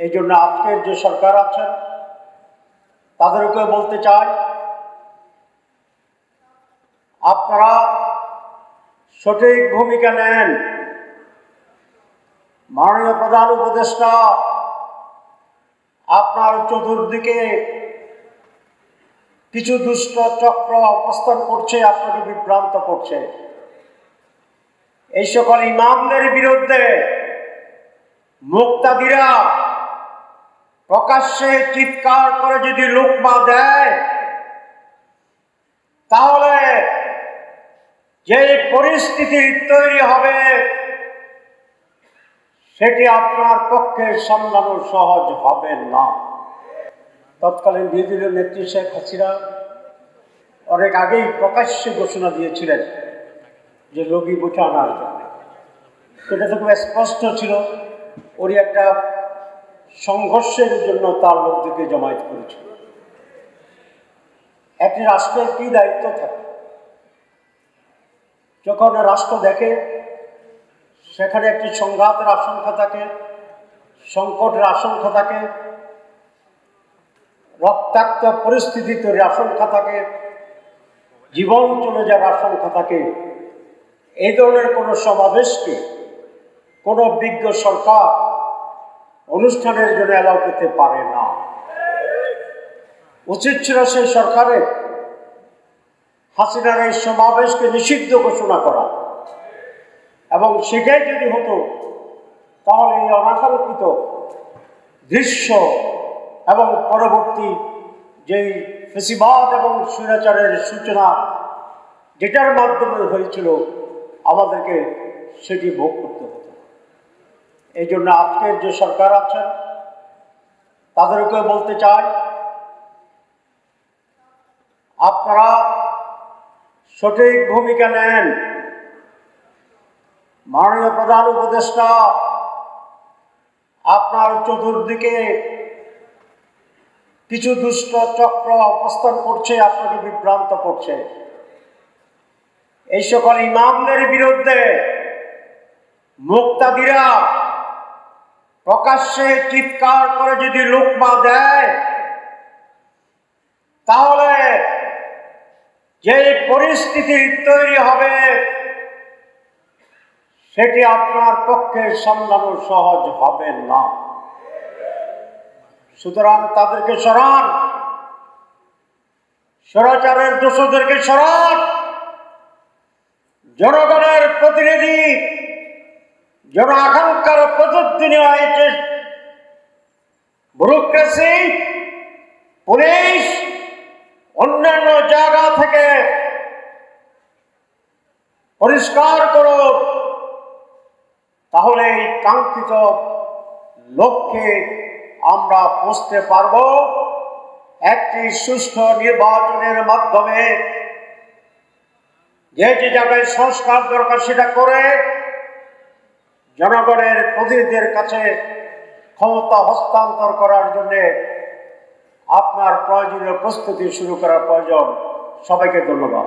এই জন্য আজকের যে সরকার আছেন তাদেরকে বলতে চাই, আপনারা সঠিক ভূমিকা নেন। মাননীয় প্রধান উপদেষ্টা আপনার চতুর্দিকে কিছু দুষ্ট চক্র অবস্থান করছে, আপনাকে বিভ্রান্ত করছে। এই সকল ইমামদের বিরুদ্ধে মুক্তাদিরা প্রকাশ্যে চিৎকার করে যদি লুকমা দেয়, তাহলে যে পরিস্থিতি তৈরি হবে সেটি আপনার পক্ষে সামলানো সহজ হবে না। তৎকালীন বিরোধী দলের নেত্রী শেখ হাসিনা অনেক আগেই প্রকাশ্যে ঘোষণা দিয়েছিলেন যে লগি বুঝে আনার জন্য। সেটা তো খুব স্পষ্ট ছিল, ওরই একটা সংঘর্ষের জন্য তার লোকদেরকে জমায়েত করেছিল। একটি রাষ্ট্রের কি দায়িত্ব থাকে? যখন রাষ্ট্র দেখে সেখানে একটি সংঘাতের আশঙ্কা থাকে, সংকটের আশঙ্কা থাকে, রক্তাক্ত পরিস্থিতি তৈরির আশঙ্কা থাকে, জীবন চলে যাওয়ার আশঙ্কা থাকে, এই ধরনের কোনো সমাবেশকে কোনো বিজ্ঞ সরকার অনুষ্ঠানের জন্য অ্যালাউ করতে পারে না। উচিত ছিল সেই সরকারের হাসিনার এই সমাবেশকে নিষিদ্ধ ঘোষণা করা, এবং সেটাই যদি হতো তাহলে এই অনাকাঙ্ক্ষিত দৃশ্য এবং পরবর্তী যেই ফেসিবাদ এবং স্বৈরাচারের সূচনা যেটার মাধ্যমে হয়েছিল আমাদেরকে সেটি ভোগ করতে হতো। এই জন্য আজকের যে সরকার আছেন তাদেরকে বলতে চাই, আপনারা সঠিক ভূমিকা নেন। মাননীয় প্রধান উপদেষ্টা আপনার চতুর্দিকে কিছু দুষ্ট চক্র অবস্থান করছে, আপনাকে বিভ্রান্ত করছে। এই সকল ইমামদের বিরুদ্ধে মুক্তাদিরা প্রকাশ্যে চিৎকার করে যদি লুকমা দেয়, তাহলে যে পরিস্থিতি তৈরি হবে সেটি আপনার পক্ষে সামলানো সহজ হবে না। সুতরাং তাদেরকে সরান, স্বৈরাচারের দোষদেরকে সরান। জনগণের প্রতিনিধি, জন আকাঙ্ক্ষার প্রতিদ্বন্দ্বী হয়েছে ব্যুরোক্রেসি, পুলিশ, অন্যান্য জায়গা থেকে পরিষ্কার করো, তাহলে এই কাঙ্ক্ষিত লক্ষ্যে আমরা পৌঁছতে পারব। একটি সুষ্ঠু নির্বাচনের মাধ্যমে যে যে জায়গায় সংস্কার দরকার সেটা করে জনগণের প্রতিনিধিদের কাছে ক্ষমতা হস্তান্তর করার জন্য আপনার প্রয়োজনীয় প্রস্তুতি শুরু করার প্রয়োজন। সবাইকে ধন্যবাদ।